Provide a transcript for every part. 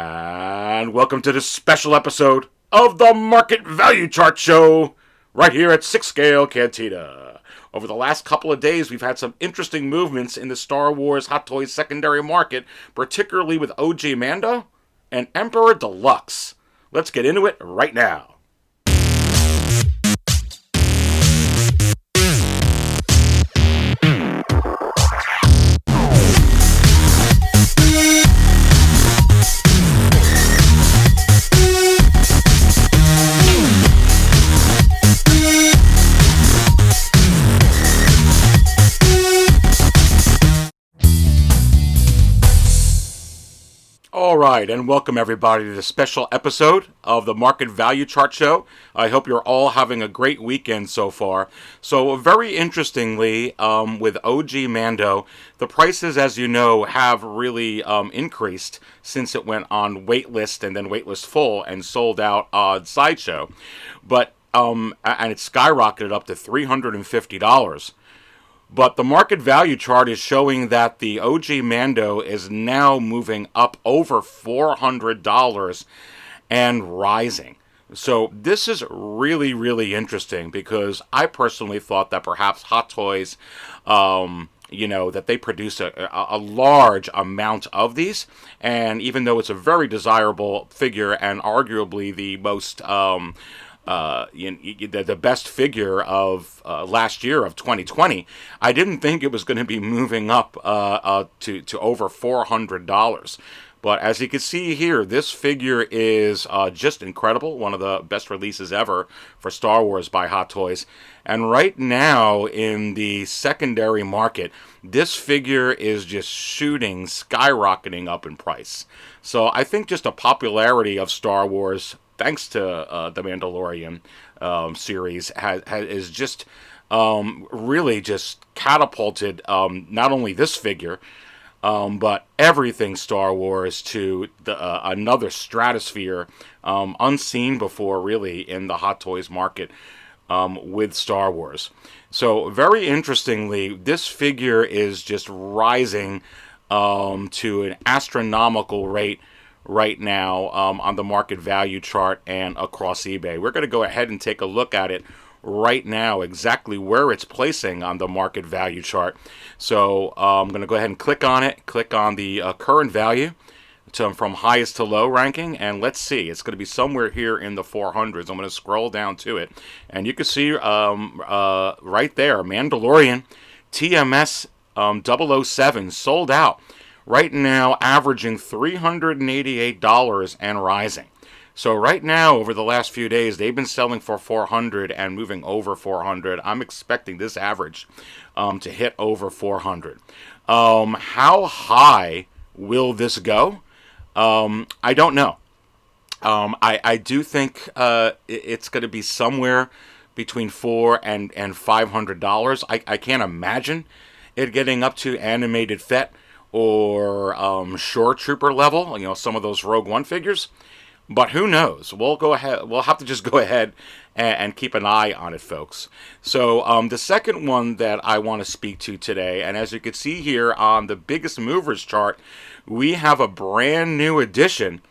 And welcome to this special episode of the Market Value Chart Show, right here at 6 Scale Cantina. Over the last couple of days, we've had some interesting movements in the Star Wars Hot Toys secondary market, particularly with OG Mando and Emperor Deluxe. Let's get into it right now. Alright, and welcome everybody to this special episode of the Market Value Chart Show. I hope you're all having a great weekend so far. So very interestingly, with OG Mando, the prices, as you know, have really increased since it went on waitlist and then waitlist full and sold out on Sideshow. But, and it skyrocketed up to $350. But the market value chart is showing that the OG Mando is now moving up over $400 and rising. So this is really, really interesting because I personally thought that perhaps Hot Toys, that they produce a large amount of these. And even though it's a very desirable figure and arguably the most the best figure of last year of 2020, I didn't think it was going to be moving up to over $400. But as you can see here, this figure is just incredible. One of the best releases ever for Star Wars by Hot Toys. And right now in the secondary market, this figure is just skyrocketing up in price. So I think just a popularity of Star Wars, thanks to the Mandalorian series, is just really just catapulted not only this figure, but everything Star Wars to another stratosphere unseen before, really, in the Hot Toys market with Star Wars. So very interestingly, this figure is just rising to an astronomical rate right now on the market value chart and across eBay. We're going to go ahead and take a look at it right now, exactly where it's placing on the market value chart. So I'm going to go ahead and click on it, click on the current value from highest to low ranking, and let's see. It's going to be somewhere here in the 400s. I'm going to scroll down to it, and you can see right there, Mandalorian TMS 007 sold out. Right now, averaging $388 and rising. So right now, over the last few days, they've been selling for $400 and moving over $400. I'm expecting this average to hit over $400. How high will this go? I don't know. I do think it's going to be somewhere between $400 and $500. I can't imagine it getting up to animated Fett or Shore Trooper level, some of those Rogue One figures. But who knows? We'll have to just go ahead and keep an eye on it, folks. So the second one that I want to speak to today, and as you can see here on the biggest movers chart, we have a brand new addition,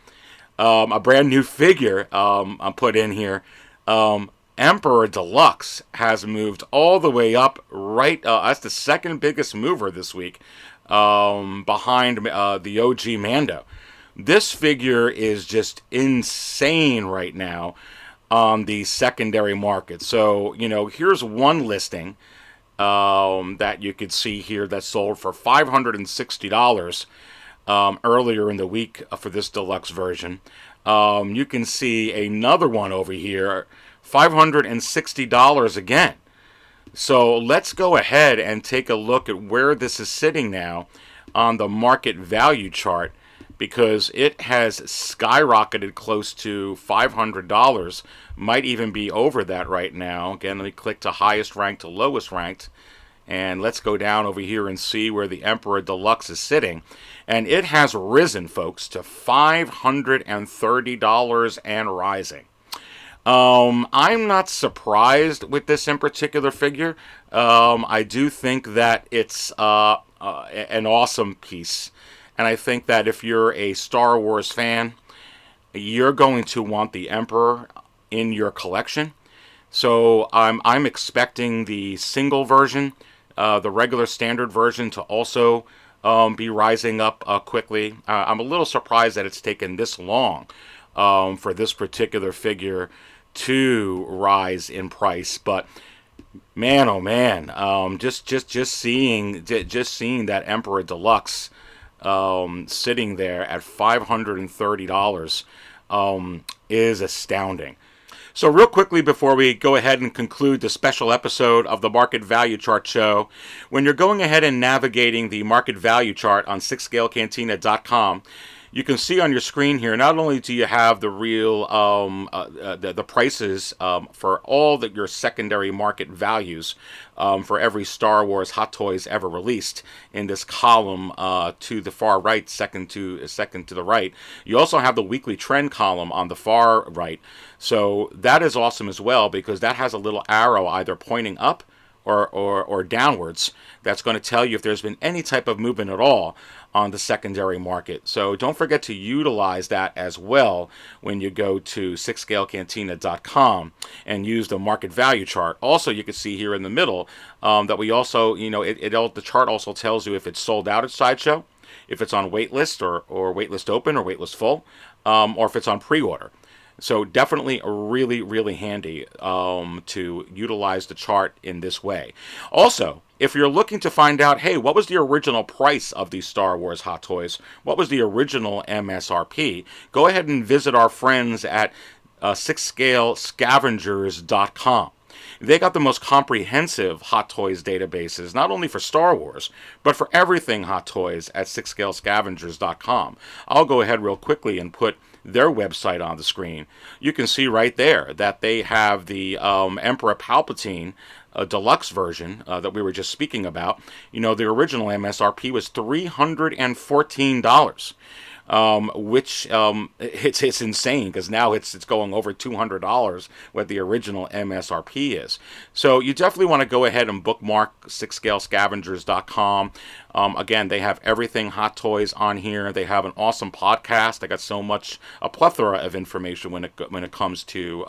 a brand new figure I put in here. Emperor Deluxe has moved all the way up, right? That's the second biggest mover this week, behind the OG Mando. This figure is just insane right now on the secondary market. So, here's one listing that you could see here that sold for $560 earlier in the week for this deluxe version. You can see another one over here, $560 again. So let's go ahead and take a look at where this is sitting now on the market value chart, because it has skyrocketed close to $500, might even be over that right now. Again, let me click to highest ranked to lowest ranked, and let's go down over here and see where the Emperor Deluxe is sitting. And it has risen, folks, to $530 and rising. I'm not surprised with this in particular figure. I do think that it's an awesome piece. And I think that if you're a Star Wars fan, you're going to want the Emperor in your collection. So I'm expecting the single version, the regular standard version, to also be rising up quickly. I'm a little surprised that it's taken this long for this particular figure to rise in price, but man, oh man, just seeing that Emperor Deluxe sitting there at $530 is astounding. So real quickly before we go ahead and conclude the special episode of the Market Value Chart Show, when you're going ahead and navigating the Market Value Chart on 6scalecantina.com, you can see on your screen here, not only do you have the real the prices for all your secondary market values for every Star Wars Hot Toys ever released in this column to the far right, second to the right. You also have the weekly trend column on the far right. So that is awesome as well, because that has a little arrow either pointing up or downwards that's going to tell you if there's been any type of movement at all on the secondary market. So don't forget to utilize that as well when you go to 6scalecantina.com and use the market value chart. Also, you can see here in the middle that we also, the chart also tells you if it's sold out at Sideshow, if it's on waitlist or waitlist open or waitlist full, or if it's on pre-order. So definitely really, really handy to utilize the chart in this way. Also, if you're looking to find out, hey, what was the original price of these Star Wars Hot Toys? What was the original MSRP? Go ahead and visit our friends at 6scalescavengers.com. They got the most comprehensive Hot Toys databases, not only for Star Wars, but for everything Hot Toys at 6scalescavengers.com. I'll go ahead real quickly and put their website on the screen. You can see right there that they have the Emperor Palpatine deluxe version that we were just speaking about. The original MSRP was $314. Which it's insane, because now it's going over $200 what the original MSRP is. So you definitely want to go ahead and bookmark 6scalescavengers.com. Again, they have everything Hot Toys on here. They have an awesome podcast. They got a plethora of information when it comes to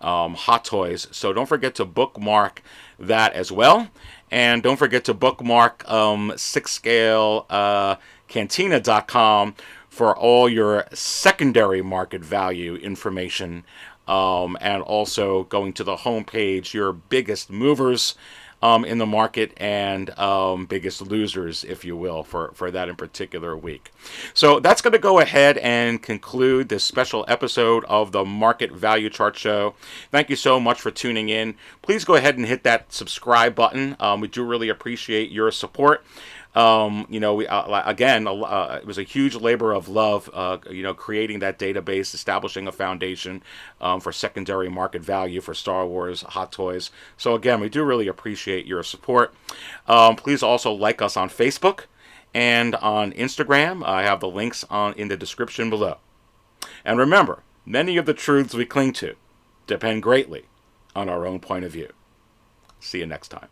Hot Toys. So don't forget to bookmark that as well. And don't forget to bookmark 6scalecantina.com for all your secondary market value information, and also going to the homepage, your biggest movers in the market and biggest losers, if you will, for that in particular week. So that's going to go ahead and conclude this special episode of the Market Value Chart Show. Thank you so much for tuning in. Please go ahead and hit that subscribe button. We do really appreciate your support. It was a huge labor of love, creating that database, establishing a foundation for secondary market value for Star Wars Hot Toys. So again, we do really appreciate your support. Please also like us on Facebook and on Instagram. I have the links in the description below. And remember, many of the truths we cling to depend greatly on our own point of view. See you next time.